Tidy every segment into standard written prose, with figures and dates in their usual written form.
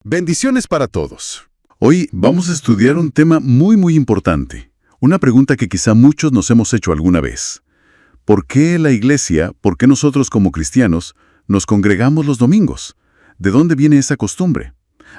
Bendiciones para todos. Hoy vamos a estudiar un tema muy importante. Una pregunta que quizá muchos nos hemos hecho alguna vez. ¿Por qué la iglesia, por qué nosotros como cristianos, nos congregamos los domingos? ¿De dónde viene esa costumbre?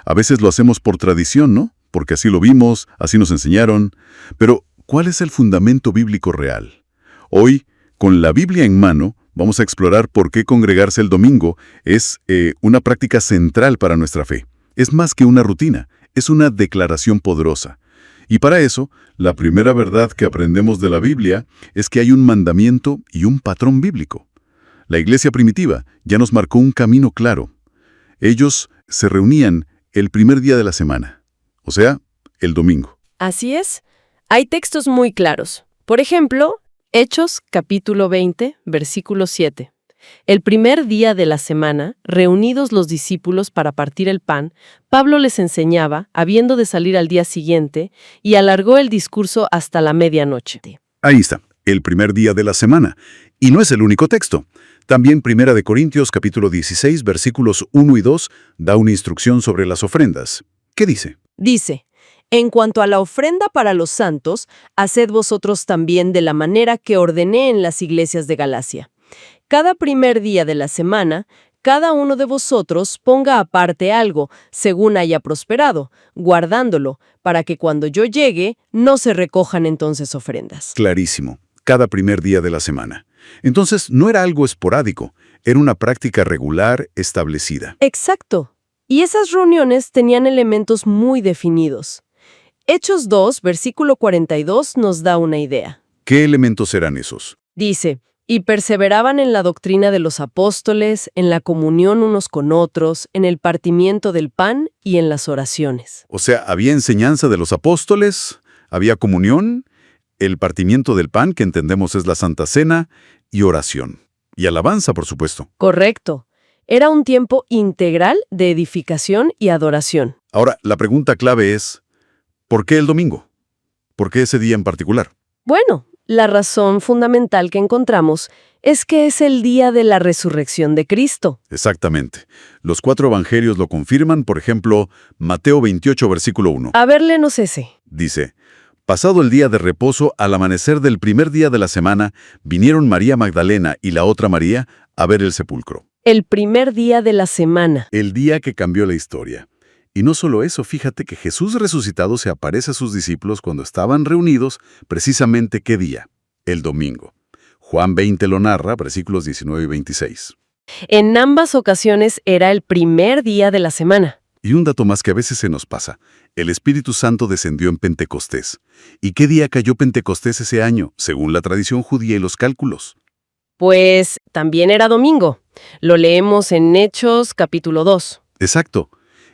A veces lo hacemos por tradición, ¿no? Porque así lo vimos, así nos enseñaron. Pero, ¿cuál es el fundamento bíblico real? Hoy, con la Biblia en mano, vamos a explorar por qué congregarse el domingo es una práctica central para nuestra fe. Es más que una rutina, es una declaración poderosa. Y para eso, la primera verdad que aprendemos de la Biblia es que hay un mandamiento y un patrón bíblico. La iglesia primitiva ya nos marcó un camino claro. Ellos se reunían el primer día de la semana, o sea, el domingo. Así es. Hay textos muy claros. Por ejemplo, Hechos capítulo 20, versículo 7. El primer día de la semana, reunidos los discípulos para partir el pan, Pablo les enseñaba, habiendo de salir al día siguiente, y alargó el discurso hasta la medianoche. Ahí está, el primer día de la semana. Y no es el único texto. También Primera de Corintios capítulo 16, versículos 1 y 2, da una instrucción sobre las ofrendas. ¿Qué dice? Dice: en cuanto a la ofrenda para los santos, haced vosotros también de la manera que ordené en las iglesias de Galacia. Cada primer día de la semana, cada uno de vosotros ponga aparte algo, según haya prosperado, guardándolo, para que cuando yo llegue, no se recojan entonces ofrendas. Clarísimo, cada primer día de la semana. Entonces, no era algo esporádico, era una práctica regular establecida. Exacto. Y esas reuniones tenían elementos muy definidos. Hechos 2, versículo 42, nos da una idea. ¿Qué elementos eran esos? Dice: y perseveraban en la doctrina de los apóstoles, en la comunión unos con otros, en el partimiento del pan y en las oraciones. O sea, había enseñanza de los apóstoles, había comunión, el partimiento del pan, que entendemos es la Santa Cena, y oración. Y alabanza, por supuesto. Correcto. Era un tiempo integral de edificación y adoración. Ahora, la pregunta clave es, ¿por qué el domingo? ¿Por qué ese día en particular? Bueno, la razón fundamental que encontramos es que es el día de la resurrección de Cristo. Exactamente. Los 4 evangelios lo confirman, por ejemplo, Mateo 28, versículo 1. A ver, léenos ese. Dice: pasado el día de reposo, al amanecer del primer día de la semana, vinieron María Magdalena y la otra María a ver el sepulcro. El primer día de la semana. El día que cambió la historia. Y no solo eso, fíjate que Jesús resucitado se aparece a sus discípulos cuando estaban reunidos, precisamente ¿qué día? El domingo. Juan 20 lo narra, versículos 19 y 26. En ambas ocasiones era el primer día de la semana. Y un dato más que a veces se nos pasa. El Espíritu Santo descendió en Pentecostés. ¿Y qué día cayó Pentecostés ese año, según la tradición judía y los cálculos? Pues también era domingo. Lo leemos en Hechos capítulo 2. Exacto.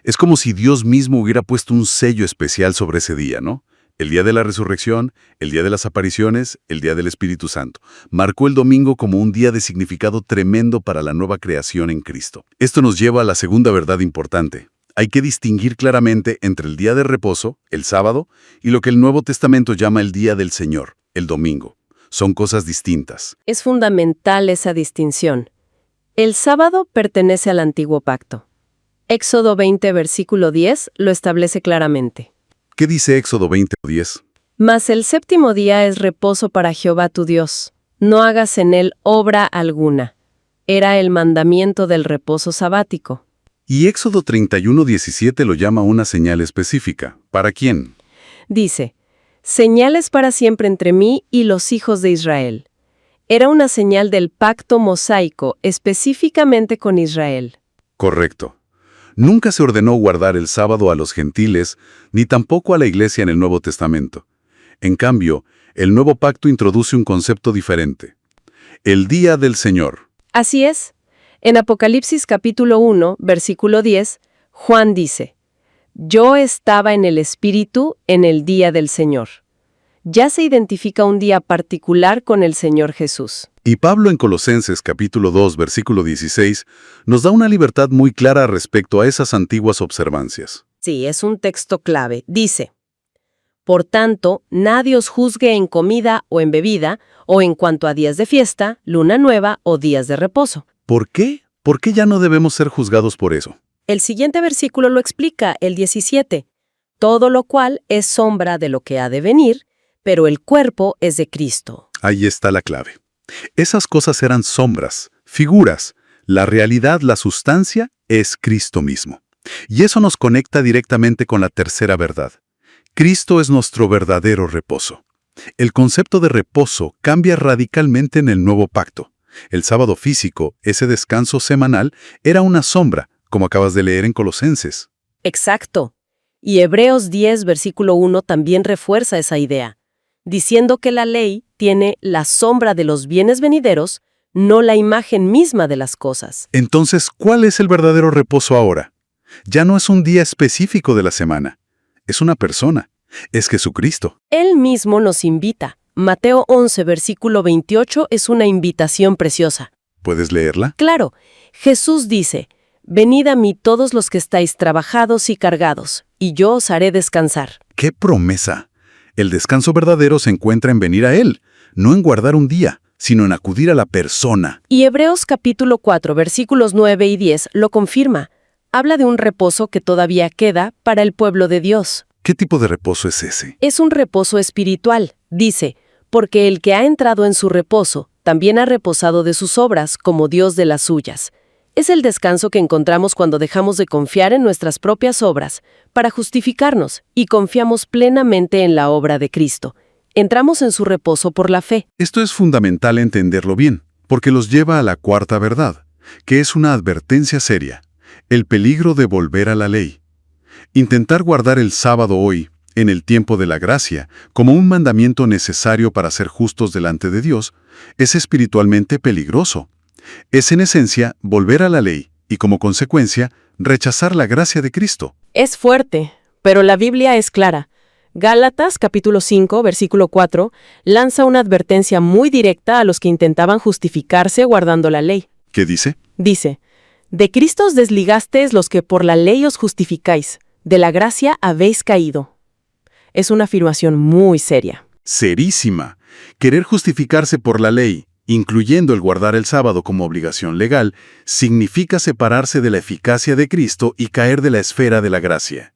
Es como si Dios mismo hubiera puesto un sello especial sobre ese día, ¿no? El día de la resurrección, el día de las apariciones, el día del Espíritu Santo. Marcó el domingo como un día de significado tremendo para la nueva creación en Cristo. Esto nos lleva a la segunda verdad importante. Hay que distinguir claramente entre el día de reposo, el sábado, y lo que el Nuevo Testamento llama el día del Señor, el domingo. Son cosas distintas. Es fundamental esa distinción. El sábado pertenece al Antiguo Pacto. Éxodo 20, versículo 10, lo establece claramente. ¿Qué dice Éxodo 20:10? Mas el séptimo día es reposo para Jehová tu Dios. No hagas en él obra alguna. Era el mandamiento del reposo sabático. Y Éxodo 31:17 lo llama una señal específica. ¿Para quién? Dice: señales para siempre entre mí y los hijos de Israel. Era una señal del pacto mosaico, específicamente con Israel. Correcto. Nunca se ordenó guardar el sábado a los gentiles, ni tampoco a la iglesia en el Nuevo Testamento. En cambio, el Nuevo Pacto introduce un concepto diferente. El Día del Señor. Así es. En Apocalipsis capítulo 1, versículo 10, Juan dice: yo estaba en el Espíritu en el día del Señor. Ya se identifica un día particular con el Señor Jesús. Y Pablo en Colosenses capítulo 2, versículo 16, nos da una libertad muy clara respecto a esas antiguas observancias. Sí, es un texto clave. Dice: por tanto, nadie os juzgue en comida o en bebida, o en cuanto a días de fiesta, luna nueva o días de reposo. ¿Por qué? ¿Por qué ya no debemos ser juzgados por eso? El siguiente versículo lo explica, el 17. Todo lo cual es sombra de lo que ha de venir, pero el cuerpo es de Cristo. Ahí está la clave. Esas cosas eran sombras, figuras. La realidad, la sustancia, es Cristo mismo. Y eso nos conecta directamente con la tercera verdad. Cristo es nuestro verdadero reposo. El concepto de reposo cambia radicalmente en el nuevo pacto. El sábado físico, ese descanso semanal, era una sombra, como acabas de leer en Colosenses. Exacto. Y Hebreos 10, versículo 1 también refuerza esa idea, diciendo que la ley tiene la sombra de los bienes venideros, no la imagen misma de las cosas. Entonces, ¿cuál es el verdadero reposo ahora? Ya no es un día específico de la semana. Es una persona. Es Jesucristo. Él mismo nos invita. Mateo 11, versículo 28 es una invitación preciosa. ¿Puedes leerla? Claro, Jesús dice, «Venid a mí todos los que estáis trabajados y cargados, y yo os haré descansar». ¡Qué promesa! El descanso verdadero se encuentra en venir a Él, no en guardar un día, sino en acudir a la persona. Y Hebreos capítulo 4, versículos 9 y 10 lo confirma. Habla de un reposo que todavía queda para el pueblo de Dios. ¿Qué tipo de reposo es ese? Es un reposo espiritual, dice, porque el que ha entrado en su reposo también ha reposado de sus obras como Dios de las suyas. Es el descanso que encontramos cuando dejamos de confiar en nuestras propias obras para justificarnos y confiamos plenamente en la obra de Cristo. Entramos en su reposo por la fe. Esto es fundamental entenderlo bien, porque los lleva a la cuarta verdad, que es una advertencia seria, el peligro de volver a la ley. Intentar guardar el sábado hoy, en el tiempo de la gracia, como un mandamiento necesario para ser justos delante de Dios, es espiritualmente peligroso. Es en esencia volver a la ley y, como consecuencia, rechazar la gracia de Cristo. Es fuerte, pero la Biblia es clara. Gálatas, capítulo 5, versículo 4, lanza una advertencia muy directa a los que intentaban justificarse guardando la ley. ¿Qué dice? Dice, «De Cristo os desligasteis los que por la ley os justificáis, de la gracia habéis caído». Es una afirmación muy seria. Serísima. Querer justificarse por la ley, incluyendo el guardar el sábado como obligación legal, significa separarse de la eficacia de Cristo y caer de la esfera de la gracia.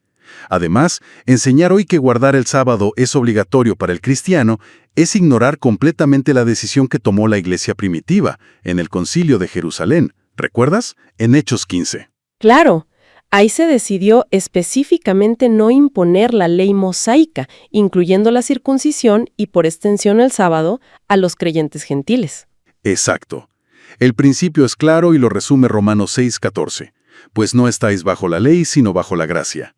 Además, enseñar hoy que guardar el sábado es obligatorio para el cristiano es ignorar completamente la decisión que tomó la iglesia primitiva en el Concilio de Jerusalén. ¿Recuerdas? En Hechos 15. Claro, ahí se decidió específicamente no imponer la ley mosaica, incluyendo la circuncisión y por extensión el sábado, a los creyentes gentiles. Exacto. El principio es claro y lo resume Romanos 6:14. Pues no estáis bajo la ley, sino bajo la gracia.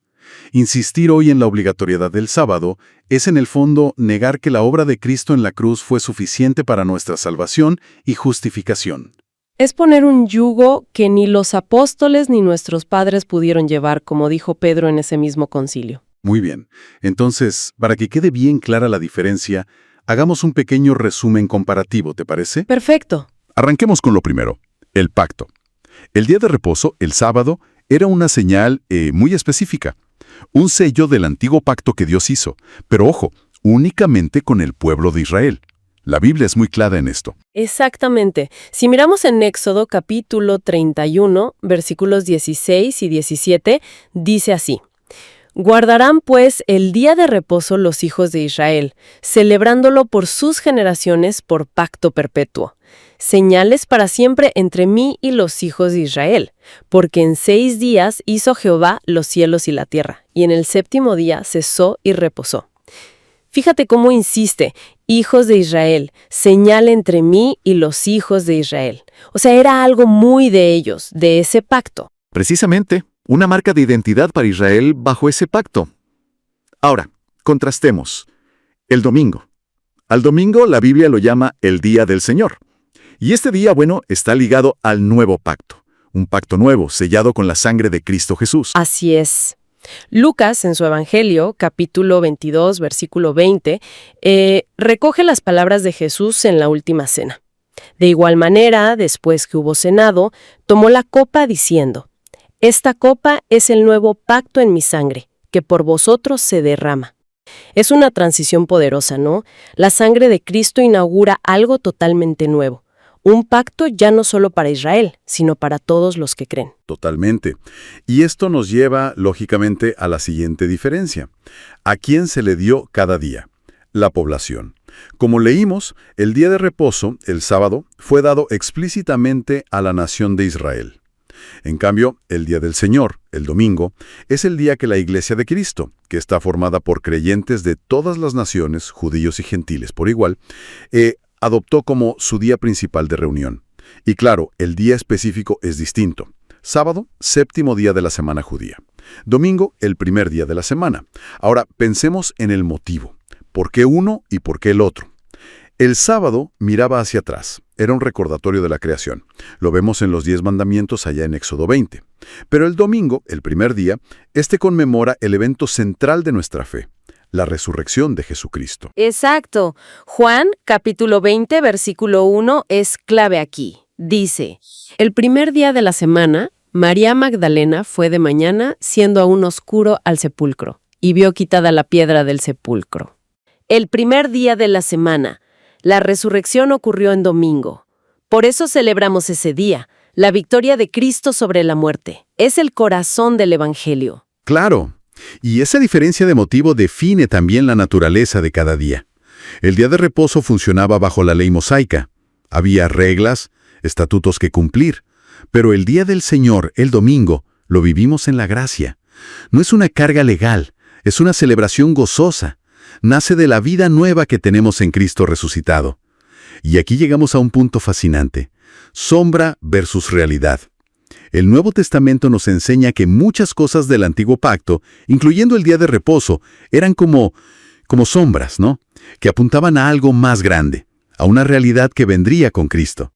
Insistir hoy en la obligatoriedad del sábado es en el fondo negar que la obra de Cristo en la cruz fue suficiente para nuestra salvación y justificación. Es poner un yugo que ni los apóstoles ni nuestros padres pudieron llevar, como dijo Pedro en ese mismo concilio. Muy bien. Entonces, para que quede bien clara la diferencia, hagamos un pequeño resumen comparativo, ¿te parece? Perfecto. Arranquemos con lo primero, el pacto. El día de reposo, el sábado, era una señal muy específica. Un sello del antiguo pacto que Dios hizo, pero ojo, únicamente con el pueblo de Israel. La Biblia es muy clara en esto. Exactamente. Si miramos en Éxodo capítulo 31, versículos 16 y 17, dice así: «Guardarán pues el día de reposo los hijos de Israel, celebrándolo por sus generaciones por pacto perpetuo. Señales para siempre entre mí y los hijos de Israel, porque en 6 días hizo Jehová los cielos y la tierra, y en el 7º día cesó y reposó». Fíjate cómo insiste, hijos de Israel, señal entre mí y los hijos de Israel. O sea, era algo muy de ellos, de ese pacto. Precisamente, una marca de identidad para Israel bajo ese pacto. Ahora, contrastemos. El domingo. Al domingo la Biblia lo llama el Día del Señor. Y este día, bueno, está ligado al nuevo pacto. Un pacto nuevo, sellado con la sangre de Cristo Jesús. Así es. Lucas, en su Evangelio, capítulo 22, versículo 20, recoge las palabras de Jesús en la última cena. De igual manera, después que hubo cenado, tomó la copa diciendo: «Esta copa es el nuevo pacto en mi sangre, que por vosotros se derrama». Es una transición poderosa, ¿no? La sangre de Cristo inaugura algo totalmente nuevo. Un pacto ya no solo para Israel, sino para todos los que creen. Totalmente. Y esto nos lleva, lógicamente, a la siguiente diferencia. ¿A quién se le dio cada día? La población. Como leímos, el día de reposo, el sábado, fue dado explícitamente a la nación de Israel. En cambio, el día del Señor, el domingo, es el día que la Iglesia de Cristo, que está formada por creyentes de todas las naciones, judíos y gentiles por igual, adoptó como su día principal de reunión. Y claro, el día específico es distinto. Sábado, séptimo día de la semana judía. Domingo, el primer día de la semana. Ahora, pensemos en el motivo. ¿Por qué uno y por qué el otro? El sábado miraba hacia atrás. Era un recordatorio de la creación. Lo vemos en los 10 mandamientos allá en Éxodo 20. Pero el domingo, el primer día, conmemora el evento central de nuestra fe, la resurrección de Jesucristo. Exacto. Juan, capítulo 20, versículo 1, es clave aquí. Dice, el primer día de la semana, María Magdalena fue de mañana, siendo aún oscuro, al sepulcro, y vio quitada la piedra del sepulcro. El primer día de la semana. La resurrección ocurrió en domingo. Por eso celebramos ese día, la victoria de Cristo sobre la muerte. Es el corazón del Evangelio. Claro. Y esa diferencia de motivo define también la naturaleza de cada día. El día de reposo funcionaba bajo la ley mosaica. Había reglas, estatutos que cumplir. Pero el día del Señor, el domingo, lo vivimos en la gracia. No es una carga legal, es una celebración gozosa. Nace de la vida nueva que tenemos en Cristo resucitado. Y aquí llegamos a un punto fascinante. Sombra versus realidad. El Nuevo Testamento nos enseña que muchas cosas del Antiguo Pacto, incluyendo el día de reposo, eran como sombras, ¿no? Que apuntaban a algo más grande, a una realidad que vendría con Cristo.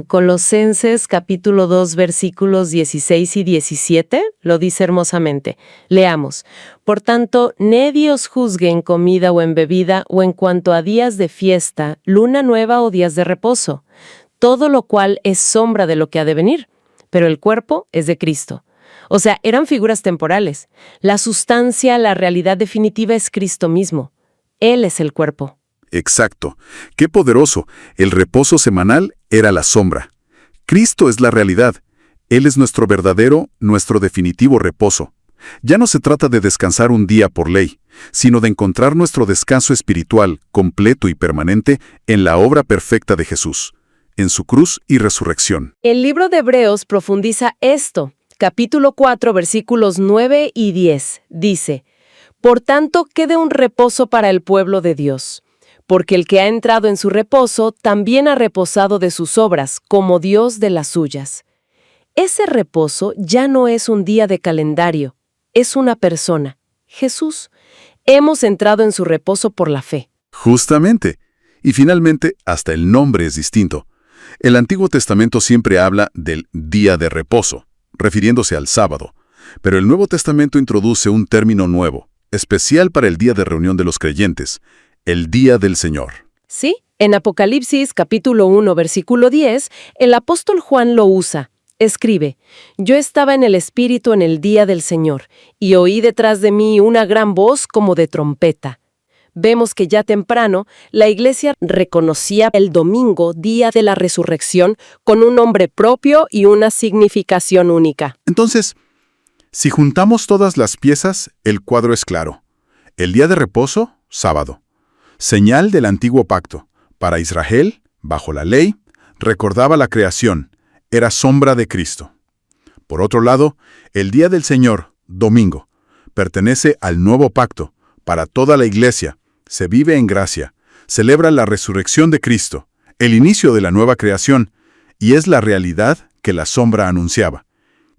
Colosenses capítulo 2 versículos 16 y 17 lo dice hermosamente. Leamos. Por tanto, nadie os juzgue en comida o en bebida o en cuanto a días de fiesta, luna nueva o días de reposo, todo lo cual es sombra de lo que ha de venir, pero el cuerpo es de Cristo. O sea, eran figuras temporales. La sustancia, la realidad definitiva es Cristo mismo. Él es el cuerpo. Exacto. ¡Qué poderoso! El reposo semanal era la sombra. Cristo es la realidad. Él es nuestro verdadero, nuestro definitivo reposo. Ya no se trata de descansar un día por ley, sino de encontrar nuestro descanso espiritual, completo y permanente, en la obra perfecta de Jesús, en su cruz y resurrección. El libro de Hebreos profundiza esto. Capítulo 4, versículos 9 y 10, dice, por tanto, quede un reposo para el pueblo de Dios. Porque el que ha entrado en su reposo también ha reposado de sus obras, como Dios de las suyas. Ese reposo ya no es un día de calendario, es una persona, Jesús. Hemos entrado en su reposo por la fe. Justamente. Y finalmente, hasta el nombre es distinto. El Antiguo Testamento siempre habla del día de reposo, refiriéndose al sábado. Pero el Nuevo Testamento introduce un término nuevo, especial para el día de reunión de los creyentes, el día del Señor. Sí, en Apocalipsis capítulo 1, versículo 10, el apóstol Juan lo usa. Escribe, yo estaba en el Espíritu en el día del Señor, y oí detrás de mí una gran voz como de trompeta. Vemos que ya temprano la Iglesia reconocía el domingo, día de la resurrección, con un nombre propio y una significación única. Entonces, si juntamos todas las piezas, el cuadro es claro. El día de reposo, sábado. Señal del antiguo pacto. Para Israel, bajo la ley, recordaba la creación. Era sombra de Cristo. Por otro lado, el día del Señor, domingo, pertenece al nuevo pacto. Para toda la Iglesia, se vive en gracia, celebra la resurrección de Cristo, el inicio de la nueva creación, y es la realidad que la sombra anunciaba.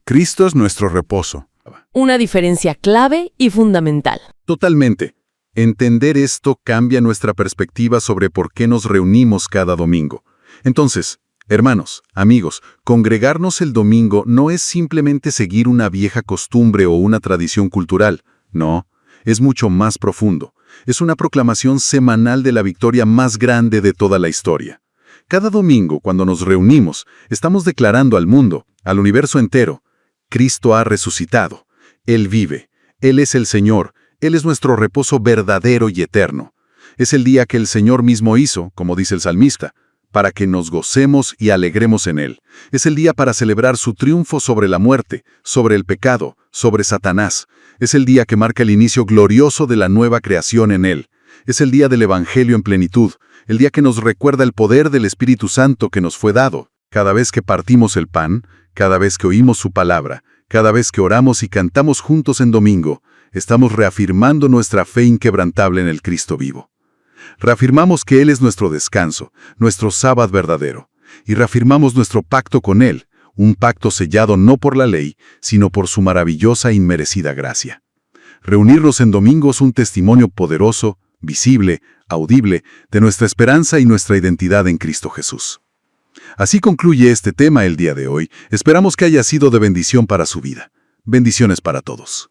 Cristo es nuestro reposo. Una diferencia clave y fundamental. Totalmente. Entender esto cambia nuestra perspectiva sobre por qué nos reunimos cada domingo. Entonces, hermanos, amigos, congregarnos el domingo no es simplemente seguir una vieja costumbre o una tradición cultural. No, es mucho más profundo. Es una proclamación semanal de la victoria más grande de toda la historia. Cada domingo, cuando nos reunimos, estamos declarando al mundo, al universo entero, Cristo ha resucitado. Él vive. Él es el Señor. Él es nuestro reposo verdadero y eterno. Es el día que el Señor mismo hizo, como dice el salmista, para que nos gocemos y alegremos en Él. Es el día para celebrar su triunfo sobre la muerte, sobre el pecado, sobre Satanás. Es el día que marca el inicio glorioso de la nueva creación en Él. Es el día del Evangelio en plenitud, el día que nos recuerda el poder del Espíritu Santo que nos fue dado. Cada vez que partimos el pan, cada vez que oímos su palabra, cada vez que oramos y cantamos juntos en domingo, estamos reafirmando nuestra fe inquebrantable en el Cristo vivo. Reafirmamos que Él es nuestro descanso, nuestro sábado verdadero, y reafirmamos nuestro pacto con Él, un pacto sellado no por la ley, sino por su maravillosa e inmerecida gracia. Reunirnos en domingo es un testimonio poderoso, visible, audible, de nuestra esperanza y nuestra identidad en Cristo Jesús. Así concluye este tema el día de hoy. Esperamos que haya sido de bendición para su vida. Bendiciones para todos.